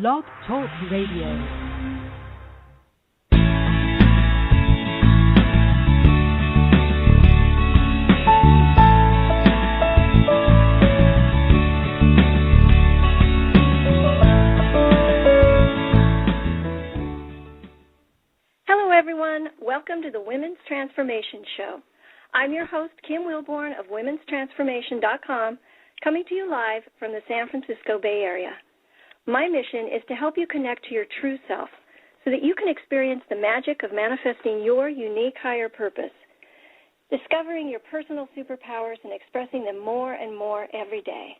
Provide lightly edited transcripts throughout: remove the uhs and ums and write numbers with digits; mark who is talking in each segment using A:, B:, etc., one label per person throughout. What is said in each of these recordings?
A: Blog Talk Radio.
B: Everyone, welcome to the Women's Transformation Show. I'm your host, Kim Wilborn of Women'sTransformation.com, coming to you live from the San Francisco Bay Area. My mission is to help you connect to your true self so that you can experience the magic of manifesting your unique higher purpose, discovering your personal superpowers and expressing them more and more every day.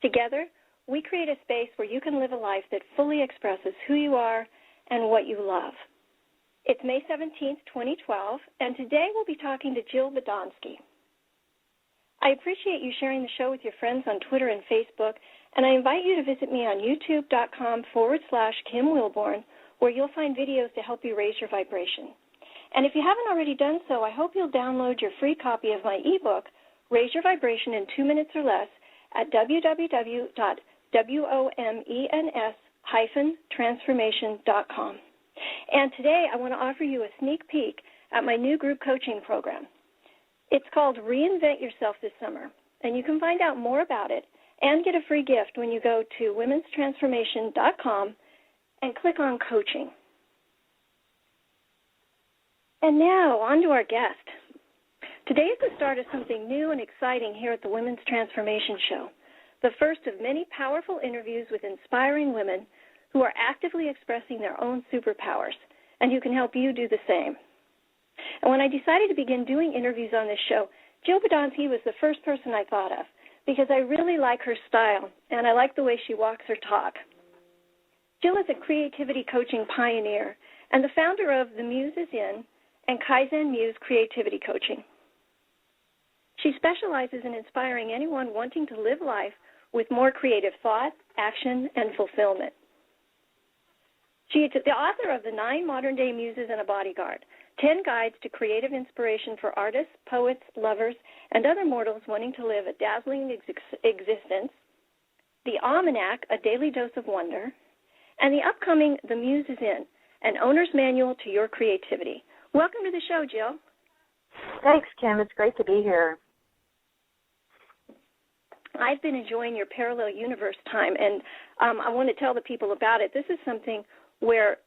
B: Together, we create a space where you can live a life that fully expresses who you are and what you love. It's May 17th, 2012, and today we'll be talking to Jill Badonsky. I appreciate you sharing the show with your friends on Twitter and Facebook, and I invite you to visit me on youtube.com/Kim Wilborn, where you'll find videos to help you raise your vibration. And if you haven't already done so, I hope you'll download your free copy of my ebook, Raise Your Vibration in 2 Minutes or Less, at www.womens-transformation.com. And today I want to offer you a sneak peek at my new group coaching program. It's called Reinvent Yourself this summer, and you can find out more about it and get a free gift when you go to Women'sTransformation.com and click on Coaching. And now, on to our guest. Today is the start of something new and exciting here at the Women's Transformation Show, the first of many powerful interviews with inspiring women who are actively expressing their own superpowers, and who can help you do the same. And when I decided to begin doing interviews on this show, Jill Badonsky was the first person I thought of, because I really like her style, and I like the way she walks her talk. Jill is a creativity coaching pioneer, and the founder of the Muses and Kaizen-Muse creativity coaching. She specializes in inspiring anyone wanting to live life with more creative thought, action, and fulfillment. She is the author of the 9 Modern-Day Muses and a Bodyguard, 10 Guides to Creative Inspiration for Artists, Poets, Lovers, and Other Mortals Wanting to Live a Dazzling Existence, the Almanac, A Daily Dose of Wonder, and the upcoming The Muses an Owner's Manual to Your Creativity. Welcome to the show, Jill.
C: Thanks, Kim. It's great to be here.
B: I've been enjoying your Parallel Universe time, and I want to tell the people about it. This is something where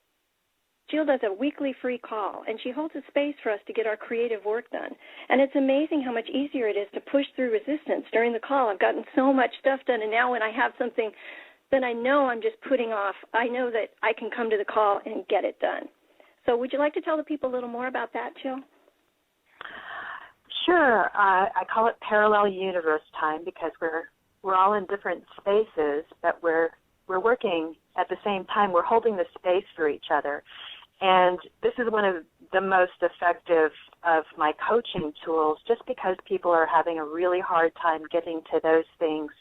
B: Jill does a weekly free call, and she holds a space for us to get our creative work done. And it's amazing how much easier it is to push through resistance during the call. I've gotten so much stuff done, and now when I have something that I know I'm just putting off, I know that I can come to the call and get it done. So would you like to tell the people a little more about that, Jill?
C: Sure. I call it Parallel Universe time because we're all in different spaces, but we're working at the same time. We're holding the space for each other. And this is one of the most effective of my coaching tools just because people are having a really hard time getting to those things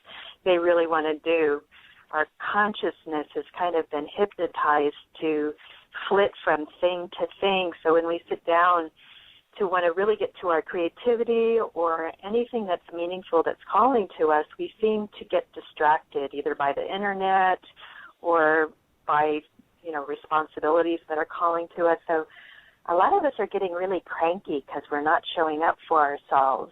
C: they really want to do. Our consciousness has kind of been hypnotized to flit from thing to thing. So when we sit down to want to really get to our creativity or anything that's meaningful that's calling to us, we seem to get distracted either by the internet or by, responsibilities that are calling to us. So a lot of us are getting really cranky because we're not showing up for ourselves.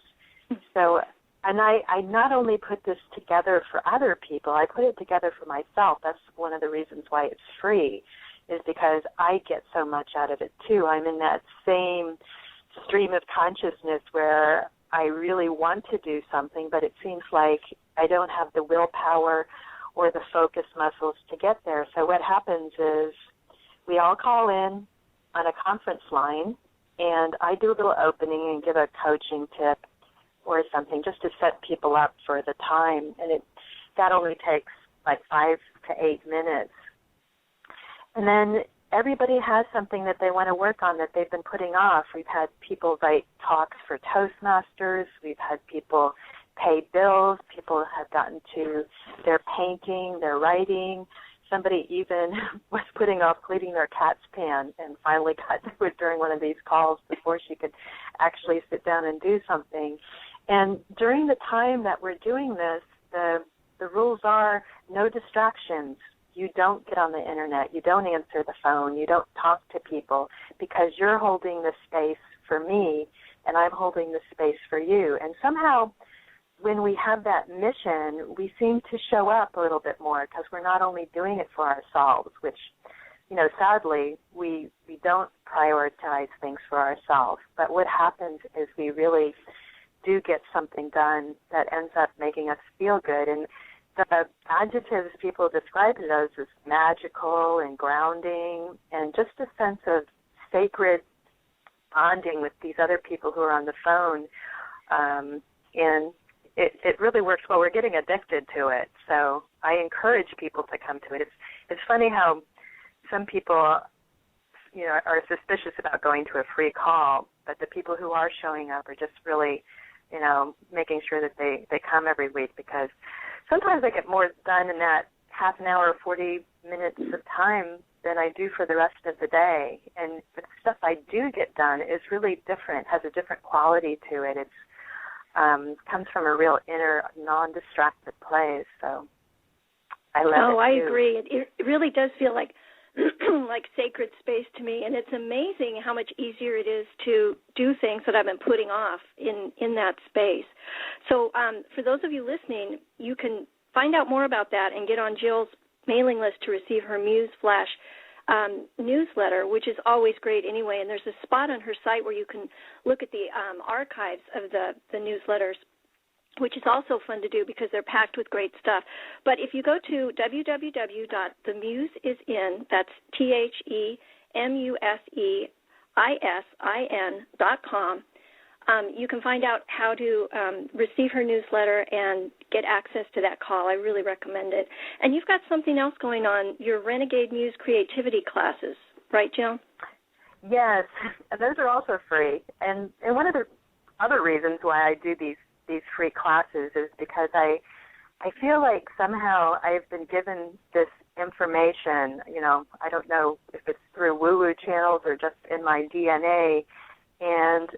C: So, and I not only put this together for other people, I put it together for myself. That's one of the reasons why it's free, is because I get so much out of it too. I'm in that same stream of consciousness where I really want to do something, but it seems like I don't have the willpower or the focus muscles to get there. So what happens is we all call in on a conference line, and I do a little opening and give a coaching tip or something just to set people up for the time, and that only takes like 5 to 8 minutes. And then everybody has something that they want to work on that they've been putting off. We've had people write talks for Toastmasters. We've had people pay bills. People have gotten to their painting, their writing. Somebody even was putting off cleaning their cat's pan and finally got to it during one of these calls before she could actually sit down and do something. And during the time that we're doing this, the rules are no distractions. you don't get on the internet, you don't answer the phone, you don't talk to people, because you're holding the space for me and I'm holding the space for you. And somehow when we have that mission, we seem to show up a little bit more, because we're not only doing it for ourselves, which, sadly, we don't prioritize things for ourselves. But what happens is we really do get something done that ends up making us feel good. And the adjectives people describe it as is magical and grounding and just a sense of sacred bonding with these other people who are on the phone. And it really works well. We're getting addicted to it. So I encourage people to come to it. It's funny how some people, are suspicious about going to a free call, but the people who are showing up are just really, making sure that they come every week, because sometimes I get more done in that half an hour or 40 minutes of time than I do for the rest of the day. And the stuff I do get done is really different, has a different quality to it. It's comes from a real inner, non-distracted place. So I love it.
B: Oh, I agree. It really does feel like like sacred space to me, and it's amazing how much easier it is to do things that I've been putting off in that space. So for those of you listening, you can find out more about that and get on Jill's mailing list to receive her Muse Flash newsletter, which is always great anyway. And there's a spot on her site where you can look at the archives of the newsletters, which is also fun to do because they're packed with great stuff. But if you go to www.themusesin, that's TheMuseIsin.com, you can find out how to receive her newsletter and get access to that call. I really recommend it. And you've got something else going on, your Renegade Muse creativity classes, right, Jill?
C: Yes, those are also free. And one of the other reasons why I do these free classes is because I feel like somehow I've been given this information, I don't know if it's through woo-woo channels or just in my DNA, and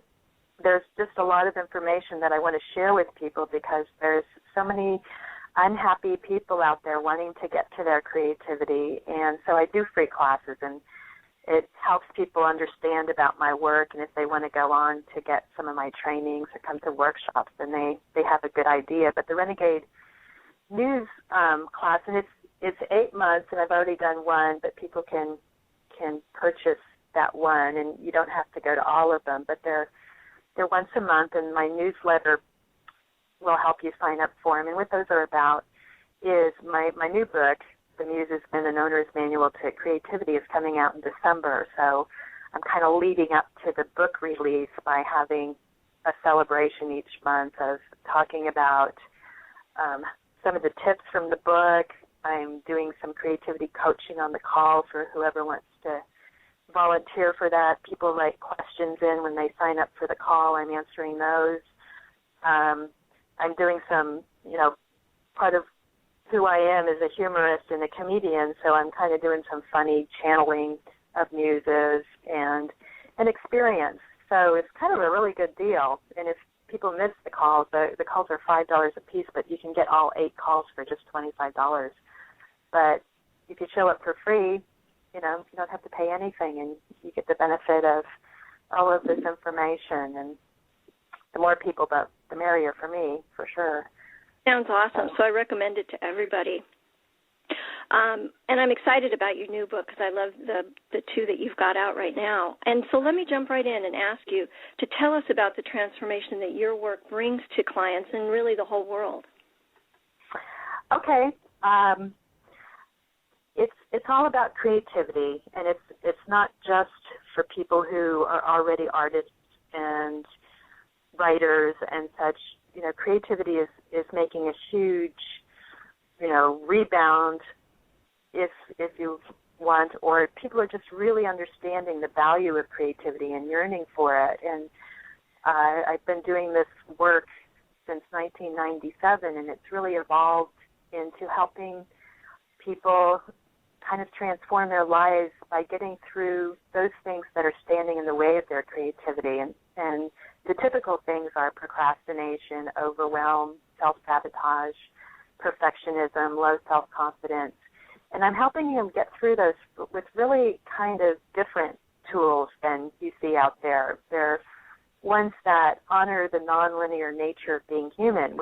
C: there's just a lot of information that I want to share with people, because there's so many unhappy people out there wanting to get to their creativity. And so I do free classes, and it helps people understand about my work, and if they want to go on to get some of my trainings or come to workshops, then they have a good idea. But the Renegade Muse class, and it's 8 months, and I've already done one, but people can purchase that one, and you don't have to go to all of them, but they're once a month, and my newsletter will help you sign up for them. And what those are about is my new book, The Muses and an Owner's Manual to Creativity, is coming out in December. So I'm kind of leading up to the book release by having a celebration each month of talking about some of the tips from the book. I'm doing some creativity coaching on the call for whoever wants to volunteer for that. People write questions in when they sign up for the call. I'm answering those. I'm doing some, part of who I am is a humorist and a comedian, so I'm kind of doing some funny channeling of muses and an experience. So it's kind of a really good deal. And if people miss the calls are $5 a piece, but you can get all 8 calls for just $25. But if you show up for free, you don't have to pay anything, and you get the benefit of all of this information. And the more people, the merrier for me, for sure.
B: Sounds awesome. So I recommend it to everybody. And I'm excited about your new book because I love the 2 that you've got out right now. And so let me jump right in and ask you to tell us about the transformation that your work brings to clients and really the whole world.
C: Okay. It's all about creativity, and it's not just for people who are already artists and writers and such. Creativity is making a huge, rebound, if you want, or people are just really understanding the value of creativity and yearning for it. And I've been doing this work since 1997, and it's really evolved into helping people kind of transform their lives by getting through those things that are standing in the way of their creativity. And the typical things are procrastination, overwhelm, self-sabotage, perfectionism, low self-confidence. And I'm helping him get through those with really kind of different tools than you see out there. They're ones that honor the nonlinear nature of being human.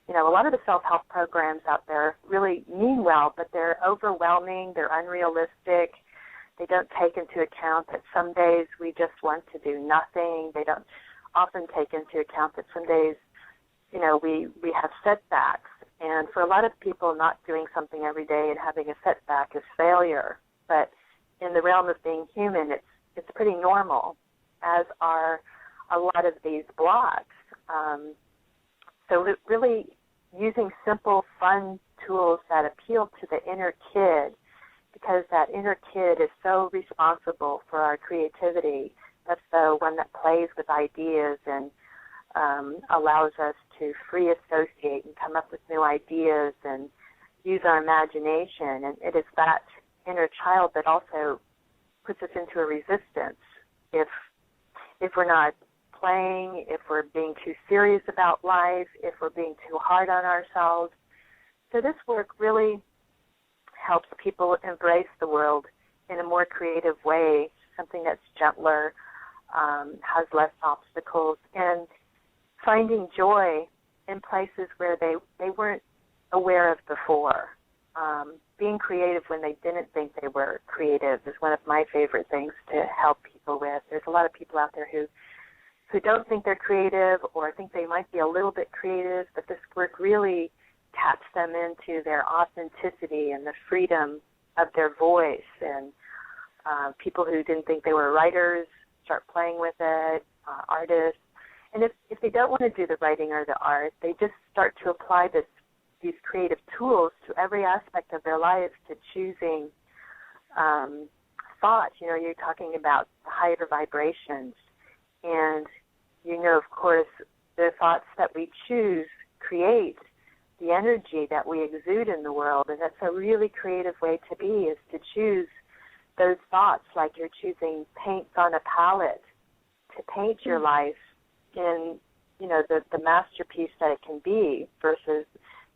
C: A lot of the self-help programs out there really mean well, but they're overwhelming, they're unrealistic. They don't take into account that some days we just want to do nothing. They don't often take into account that some days, we have setbacks. And for a lot of people, not doing something every day and having a setback is failure. But in the realm of being human, it's pretty normal, as are a lot of these blocks. So really using simple, fun tools that appeal to the inner kid, because that inner kid is so responsible for our creativity. That's the one that plays with ideas and allows us to free associate and come up with new ideas and use our imagination. And it is that inner child that also puts us into a resistance if we're not playing, if we're being too serious about life, if we're being too hard on ourselves. So this work really helps people embrace the world in a more creative way, something that's gentler, has less obstacles, and finding joy in places where they weren't aware of before. Being creative when they didn't think they were creative is one of my favorite things to help people with. There's a lot of people out there who don't think they're creative or think they might be a little bit creative, but this work really taps them into their authenticity and the freedom of their voice. And people who didn't think they were writers start playing with it, artists. And if they don't want to do the writing or the art, they just start to apply these creative tools to every aspect of their lives, to choosing thought. You're talking about higher vibrations. And, of course, the thoughts that we choose create the energy that we exude in the world. And that's a really creative way to be, is to choose those thoughts like you're choosing paints on a palette to paint your life in, the masterpiece that it can be versus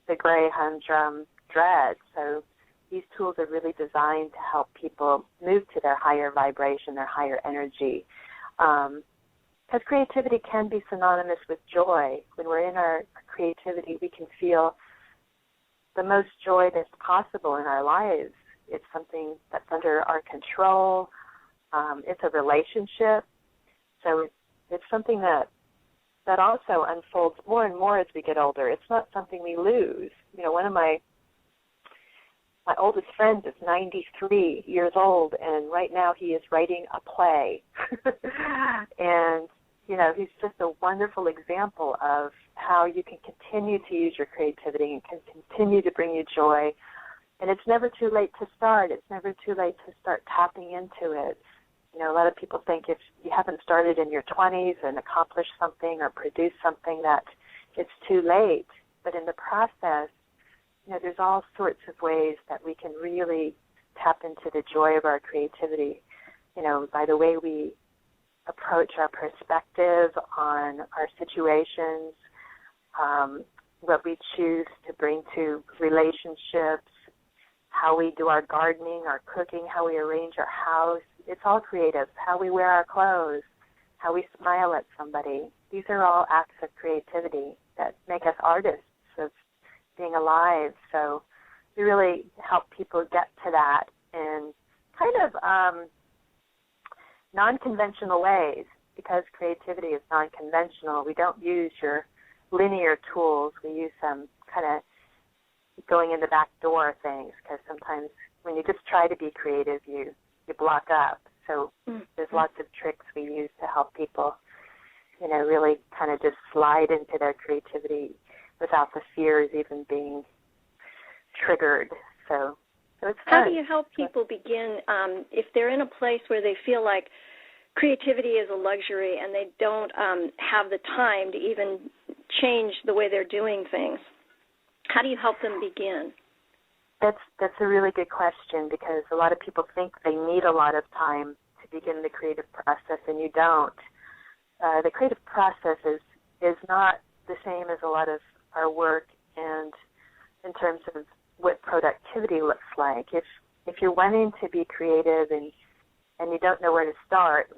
C: the gray, humdrum dread. So these tools are really designed to help people move to their higher vibration, their higher energy. Because creativity can be synonymous with joy. When we're in our creativity, we can feel the most joy that's possible in our lives. It's something that's under our control. It's a relationship. So it's something that also unfolds more and more as we get older. It's not something we lose. One of my oldest friends is 93 years old, and right now he is writing a play. And, he's just a wonderful example of how you can continue to use your creativity and can continue to bring you joy. And it's never too late to start. It's never too late to start tapping into it. A lot of people think if you haven't started in your 20s and accomplished something or produced something that it's too late. But in the process, there's all sorts of ways that we can really tap into the joy of our creativity, by the way we approach our perspective on our situations, what we choose to bring to relationships, how we do our gardening, our cooking, how we arrange our house. It's all creative. How we wear our clothes, how we smile at somebody. These are all acts of creativity that make us artists of being alive. So we really help people get to that in kind of non-conventional ways, because creativity is non-conventional. We don't use your linear tools. We use some kind of going in the back door things, because sometimes when you just try to be creative, you block up. So there's lots of tricks we use to help people, really kind of just slide into their creativity without the fears even being triggered. So it's fun.
B: How do you help people begin if they're in a place where they feel like creativity is a luxury and they don't have the time to even change the way they're doing things? How do you help them begin?
C: That's a really good question, because a lot of people think they need a lot of time to begin the creative process, and you don't. The creative process is not the same as a lot of our work, and in terms of what productivity looks like. If you're wanting to be creative and you don't know where to start,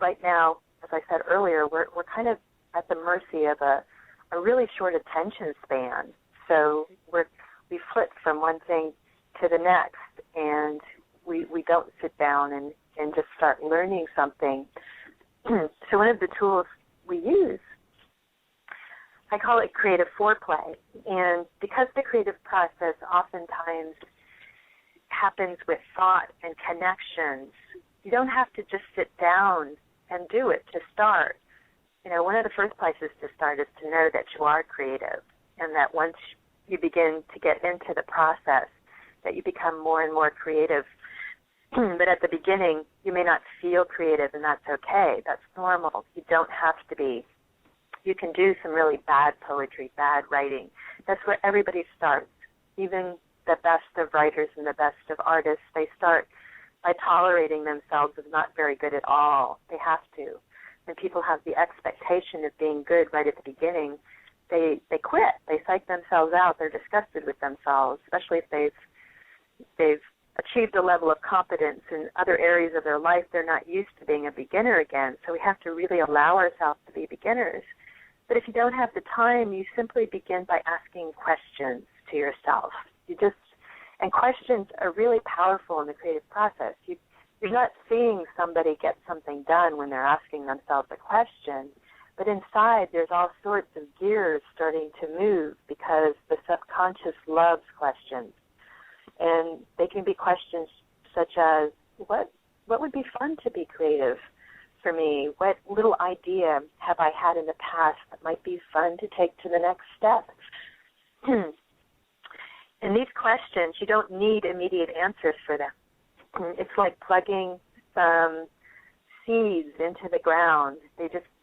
C: right now, as I said earlier, we're kind of at the mercy of a really short attention span. So we flit from one thing to the next, and we don't sit down and just start learning something. So one of the tools we use, I call it creative foreplay. And because the creative process oftentimes happens with thought and connections, you don't have to just sit down and do it to start. One of the first places to start is to know that you are creative, and that once you begin to get into the process, that you become more and more creative. But at the beginning, you may not feel creative, and that's okay. That's normal. You don't have to be. You can do some really bad poetry, bad writing. That's where everybody starts. Even the best of writers and the best of artists, they start by tolerating themselves as not very good at all. They have to. When people have the expectation of being good right at the beginning, they quit. They psych themselves out. They're disgusted with themselves, especially if they've achieved a level of competence in other areas of their life. They're not used to being a beginner again. So we have to really allow ourselves to be beginners. But if you don't have the time, you simply begin by asking questions to yourself. And questions are really powerful in the creative process. You're not seeing somebody get something done when they're asking themselves a question, but inside there's all sorts of gears starting to move because the subconscious loves questions. And they can be questions such as, what would be fun to be creative for me? What little idea have I had in the past that might be fun to take to the next step? And these questions, you don't need immediate answers for them. It's like plugging some seeds into the ground.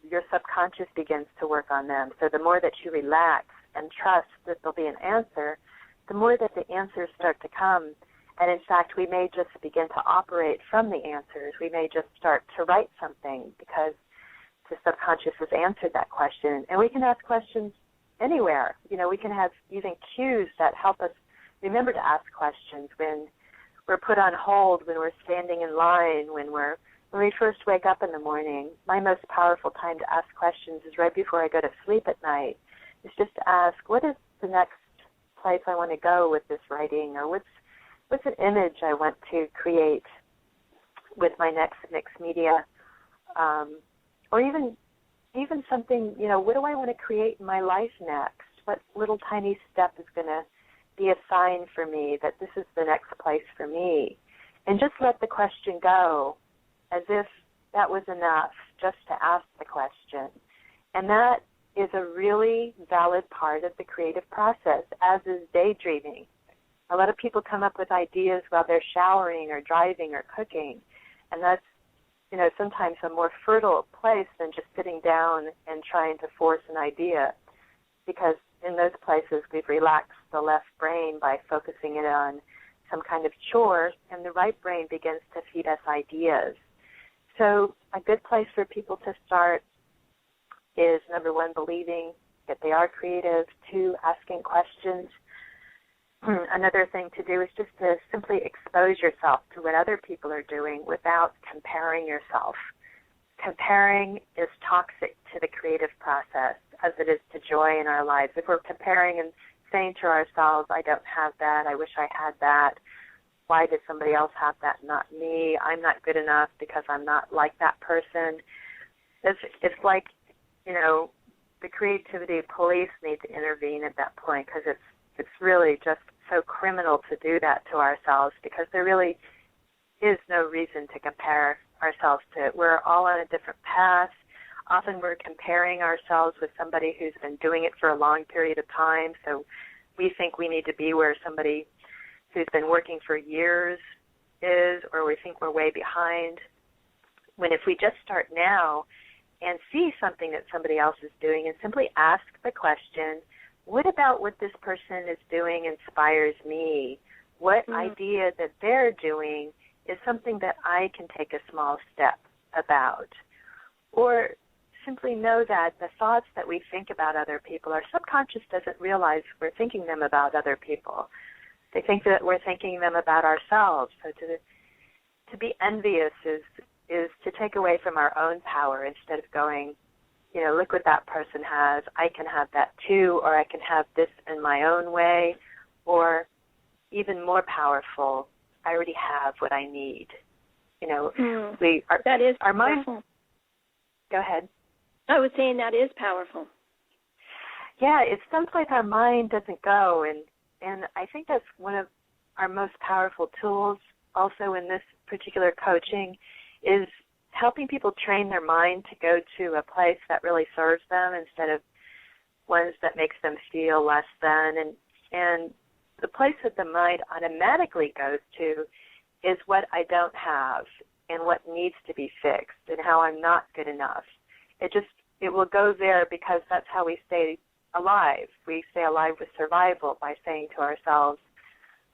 C: Your subconscious begins to work on them. So the more that you relax and trust that there'll be an answer, the more that the answers start to come. And in fact, we may just begin to operate from the answers. We may just start to write something because the subconscious has answered that question. And we can ask questions anywhere. We can have even cues that help us remember to ask questions when we're put on hold, when we're standing in line, when we first wake up in the morning. My most powerful time to ask questions is right before I go to sleep at night. It's just to ask, what is the next place I want to go with this writing, or what's an image I want to create with my next mixed media, or even something, what do I want to create in my life next? What little tiny step is going to be a sign for me that this is the next place for me? And just let the question go as if that was enough, just to ask the question. And that is a really valid part of the creative process, as is daydreaming. A lot of people come up with ideas while they're showering or driving or cooking, and that's, sometimes a more fertile place than just sitting down and trying to force an idea, because in those places we've relaxed the left brain by focusing it on some kind of chore, and the right brain begins to feed us ideas. So a good place for people to start is, number one, believing that they are creative. 2, asking questions. Another thing to do is just to simply expose yourself to what other people are doing without comparing yourself. Comparing is toxic to the creative process as it is to joy in our lives. If we're comparing and saying to ourselves, I don't have that, I wish I had that, why did somebody else have that, not me, I'm not good enough because I'm not like that person. It's like, the creativity police need to intervene at that point, because it's really just so criminal to do that to ourselves, because there really is no reason to compare ourselves to. We're all on a different path. Often we're comparing ourselves with somebody who's been doing it for a long period of time, so we think we need to be where somebody who's been working for years is, or we think we're way behind, when if we just start now and see something that somebody else is doing and simply ask the question, what about what this person is doing inspires me? What idea that they're doing is something that I can take a small step about? Or simply know that the thoughts that we think about other people, our subconscious doesn't realize we're thinking them about other people. They think that we're thinking them about ourselves. So to be envious is to take away from our own power instead of going, look what that person has. I can have that too, or I can have this in my own way, or even more powerful, I already have what I need.
B: That is
C: our
B: powerful.
C: mind. Go ahead.
B: I was saying that is powerful.
C: Yeah, it's someplace our mind doesn't go, and I think that's one of our most powerful tools also in this particular coaching is helping people train their mind to go to a place that really serves them instead of ones that makes them feel less than. And the place that the mind automatically goes to is what I don't have and what needs to be fixed and how I'm not good enough. It will go there because that's how we stay alive. We stay alive with survival by saying to ourselves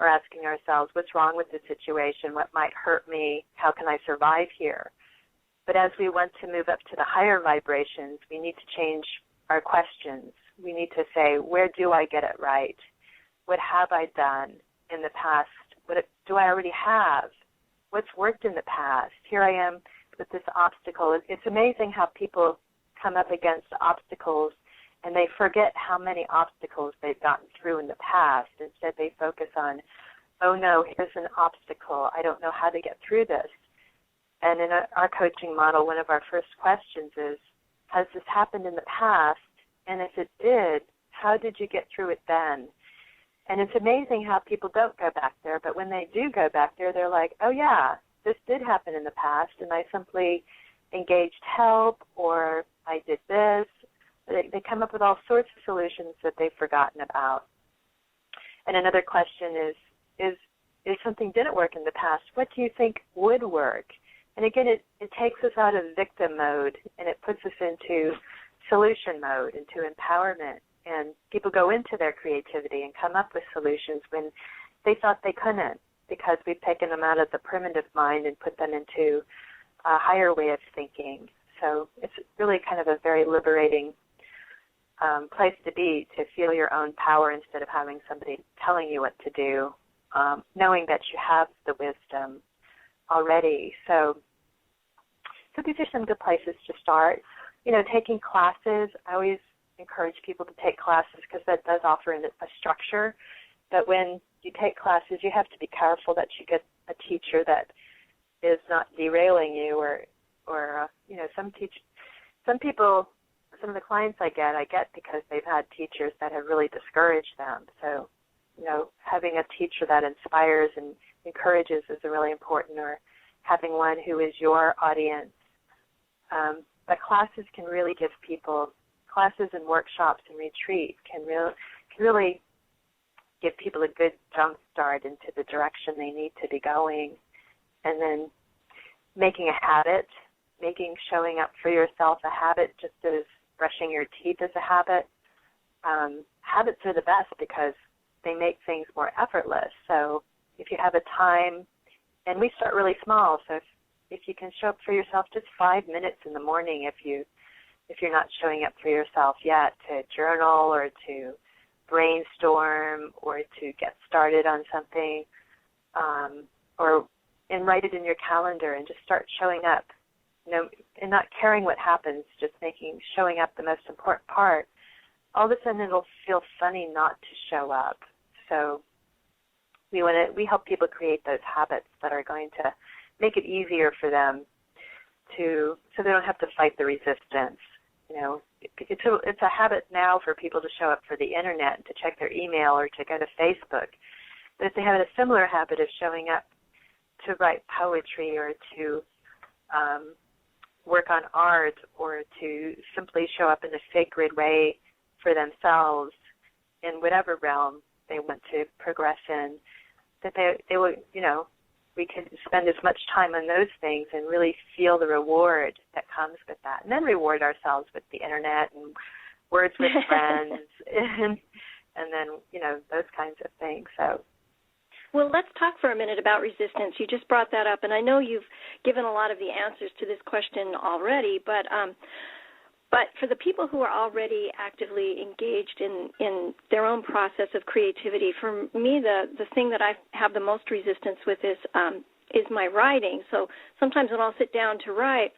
C: or asking ourselves, what's wrong with the situation? What might hurt me? How can I survive here? But as we want to move up to the higher vibrations, we need to change our questions. We need to say, where do I get it right? What have I done in the past? What do I already have? What's worked in the past? Here I am with this obstacle. It's amazing how people come up against obstacles and they forget how many obstacles they've gotten through in the past. Instead, they focus on, oh, no, here's an obstacle. I don't know how to get through this. And in our coaching model, one of our first questions is, has this happened in the past? And if it did, how did you get through it then? And it's amazing how people don't go back there, but when they do go back there, they're like, oh, yeah, this did happen in the past, and I simply engaged help, or I did this. They come up with all sorts of solutions that they've forgotten about. And another question is something didn't work in the past, what do you think would work? And again, it takes us out of victim mode, and it puts us into solution mode, into empowerment. And people go into their creativity and come up with solutions when they thought they couldn't, because we've taken them out of the primitive mind and put them into a higher way of thinking. So it's really kind of a very liberating place to be, to feel your own power instead of having somebody telling you what to do, knowing that you have the wisdom already. So these are some good places to start. Taking classes, I always encourage people to take classes because that does offer a structure. But when you take classes, you have to be careful that you get a teacher that is not derailing you, or some people, some of the clients I get because they've had teachers that have really discouraged them. So, having a teacher that inspires and encourages is really important, or having one who is your audience. But classes can really give people, classes and workshops and retreat can really give people a good jump start into the direction they need to be going. And then making a habit, making showing up for yourself a habit, just as brushing your teeth is a habit. Habits are the best because they make things more effortless. So if you have a time, and we start really small, so if you can show up for yourself just 5 minutes in the morning, if you're not showing up for yourself yet, to journal or to brainstorm or to get started on something, and write it in your calendar and just start showing up, and not caring what happens, just showing up the most important part. All of a sudden it'll feel funny not to show up. So we help people create those habits that are going to make it easier for them so they don't have to fight the resistance. It's a habit now for people to show up for the internet, to check their email or to go to Facebook. But if they have a similar habit of showing up to write poetry or to work on art or to simply show up in a sacred way for themselves in whatever realm they want to progress in, that they will, we can spend as much time on those things and really feel the reward that comes with that. And then reward ourselves with the internet and words with friends and then, those kinds of things. So.
B: Well, let's talk for a minute about resistance. You just brought that up, and I know you've given a lot of the answers to this question already, but But for the people who are already actively engaged in their own process of creativity, for me, the thing that I have the most resistance with is my writing. So sometimes when I'll sit down to write,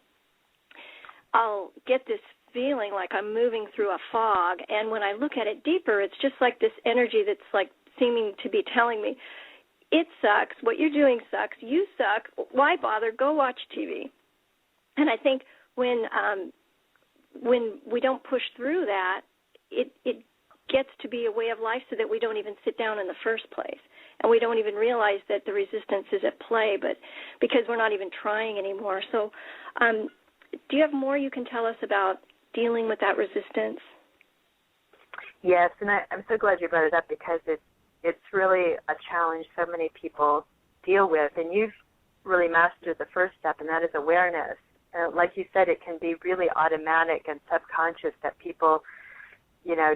B: I'll get this feeling like I'm moving through a fog, and when I look at it deeper, it's just like this energy that's like seeming to be telling me, it sucks, what you're doing sucks, you suck, why bother, go watch TV. And I think when we don't push through that, it gets to be a way of life so that we don't even sit down in the first place. And we don't even realize that the resistance is at play, but because we're not even trying anymore. So do you have more you can tell us about dealing with that resistance?
C: Yes, and I'm so glad you brought it up because it's really a challenge so many people deal with. And you've really mastered the first step, and that is awareness. Like you said, it can be really automatic and subconscious that people,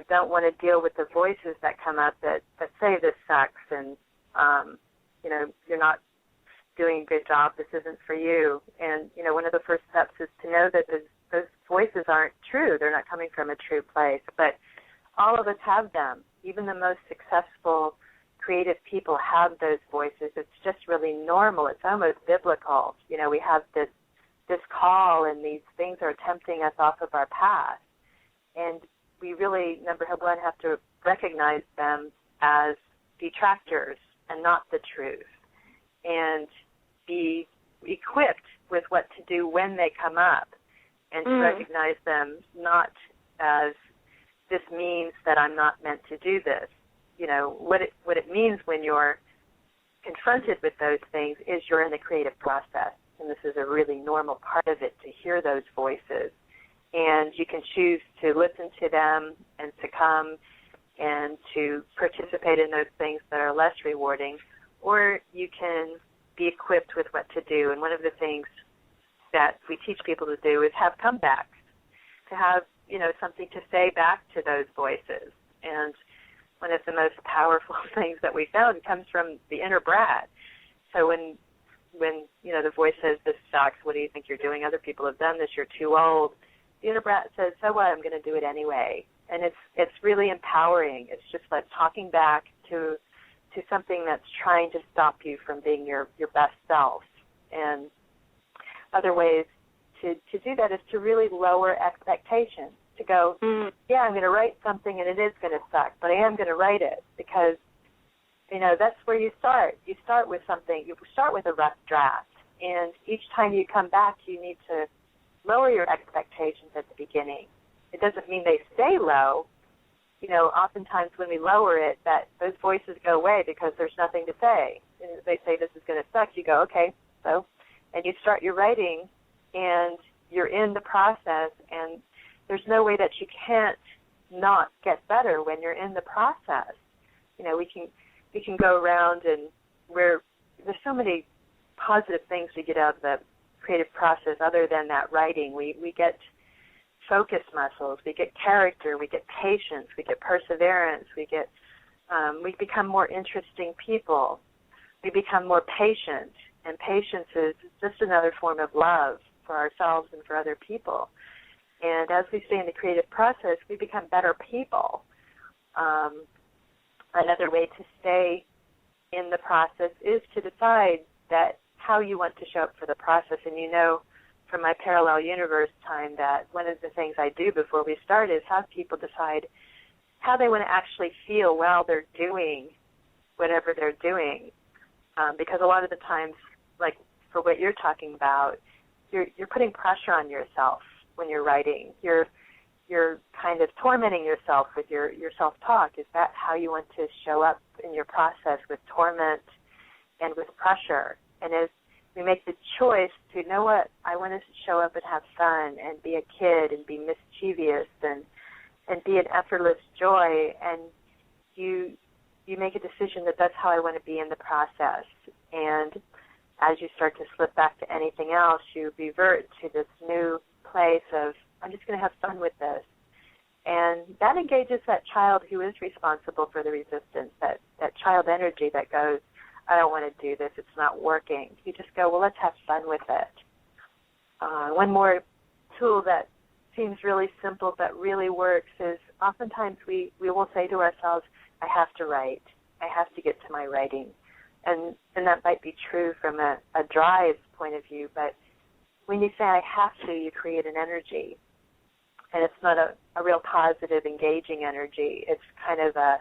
C: don't want to deal with the voices that come up that say this sucks and, you're not doing a good job, this isn't for you. And, one of the first steps is to know that those voices aren't true. They're not coming from a true place. But all of us have them. Even the most successful, creative people have those voices. It's just really normal. It's almost biblical. We have this call, and these things are tempting us off of our path. And we really, number one, have to recognize them as detractors and not the truth, and be equipped with what to do when they come up, and to recognize them not as this means that I'm not meant to do this. What it means when you're confronted with those things is you're in the creative process. And this is a really normal part of it, to hear those voices. And you can choose to listen to them and succumb and to participate in those things that are less rewarding, or you can be equipped with what to do. And one of the things that we teach people to do is have comebacks, to have, something to say back to those voices. And one of the most powerful things that we found comes from the inner brat. So when the voice says, this sucks, what do you think you're doing? Other people have done this, you're too old. The inner brat says, so what, I'm going to do it anyway. And it's really empowering. It's just like talking back to something that's trying to stop you from being your best self. And other ways to do that is to really lower expectations, to go, yeah, I'm going to write something and it is going to suck, but I am going to write it because that's where you start. You start with something. You start with a rough draft, and each time you come back, you need to lower your expectations at the beginning. It doesn't mean they stay low. Oftentimes when we lower it, that those voices go away because there's nothing to say. And if they say this is going to suck, you go, okay, so, and you start your writing, and you're in the process, and there's no way that you can't not get better when you're in the process. We can go around, and there's so many positive things we get out of the creative process other than that writing. We get focus muscles, we get character, we get patience, we get perseverance, we become more interesting people, we become more patient, and patience is just another form of love for ourselves and for other people. And as we stay in the creative process, we become better people. Another way to stay in the process is to decide that how you want to show up for the process. And from my parallel universe time that one of the things I do before we start is have people decide how they want to actually feel while they're doing whatever they're doing. Because a lot of the times, like for what you're talking about, you're putting pressure on yourself when you're writing. You're kind of tormenting yourself with your self-talk. Is that how you want to show up in your process, with torment and with pressure? And as we make the choice to, you know what, I want to show up and have fun and be a kid and be mischievous and be an effortless joy, and you make a decision that that's how I want to be in the process. And as you start to slip back to anything else, you revert to this new place of, I'm just going to have fun with this. And that engages that child who is responsible for the resistance, that child energy that goes, I don't want to do this, it's not working. You just go, well, let's have fun with it. One more tool that seems really simple but really works is oftentimes we will say to ourselves, I have to write. I have to get to my writing. And that might be true from a drive point of view, but when you say I have to, you create an energy. And it's not a real positive, engaging energy. It's kind of a,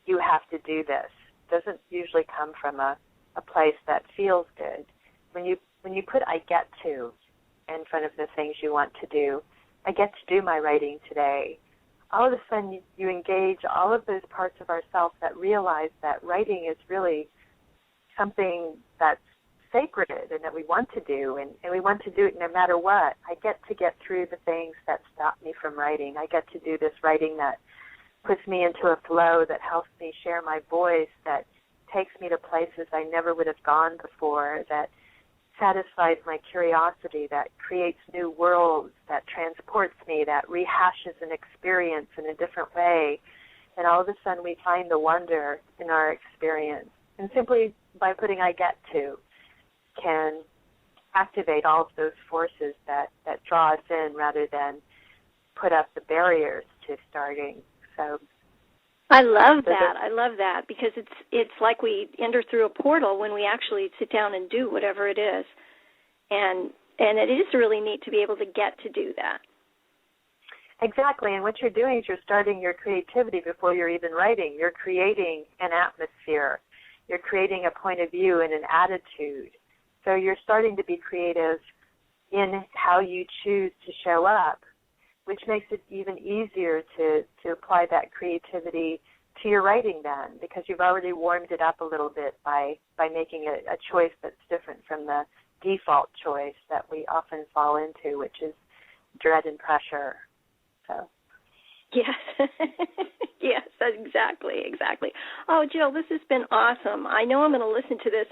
C: you have to do this. It doesn't usually come from a place that feels good. When you put I get to in front of the things you want to do, I get to do my writing today, all of a sudden you engage all of those parts of ourselves that realize that writing is really something that's sacred and that we want to do, and we want to do it no matter what. I get through the things that stop me from writing. I get to do this writing that puts me into a flow, that helps me share my voice, that takes me to places I never would have gone before, that satisfies my curiosity, that creates new worlds, that transports me, that rehashes an experience in a different way. And all of a sudden we find the wonder in our experience. And simply by putting I get to can activate all of those forces that draw us in rather than put up the barriers to starting. So
B: I love that. I love that because it's like we enter through a portal when we actually sit down and do whatever it is. And it is really neat to be able to get to do that.
C: Exactly. And what you're doing is you're starting your creativity before you're even writing. You're creating an atmosphere. You're creating a point of view and an attitude. So you're starting to be creative in how you choose to show up, which makes it even easier to apply that creativity to your writing then, because you've already warmed it up a little bit by making a choice that's different from the default choice that we often fall into, which is dread and pressure. So.
B: Yes. Yes, exactly. Oh, Jill, this has been awesome. I know I'm going to listen to this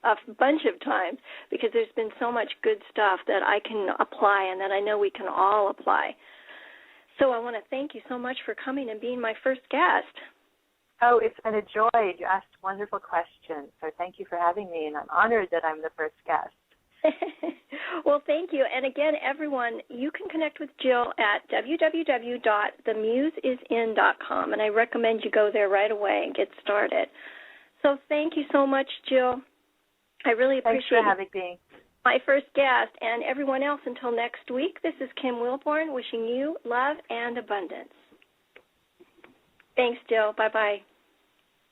B: a bunch of times because there's been so much good stuff that I can apply and that I know we can all apply. So I want to thank you so much for coming and being my first guest.
C: Oh, it's been a joy. You asked wonderful questions, so thank you for having me, and I'm honored that I'm the first guest.
B: Well, thank you. And again, everyone, you can connect with Jill at www.themusesin.com, and I recommend you go there right away and get started. So thank you so much, Jill. I really appreciate it.
C: Thanks for having me.
B: My first guest, and everyone else until next week, this is Kim Wilborn wishing you love and abundance. Thanks, Jill. Bye-bye.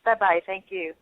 C: Bye-bye. Thank you.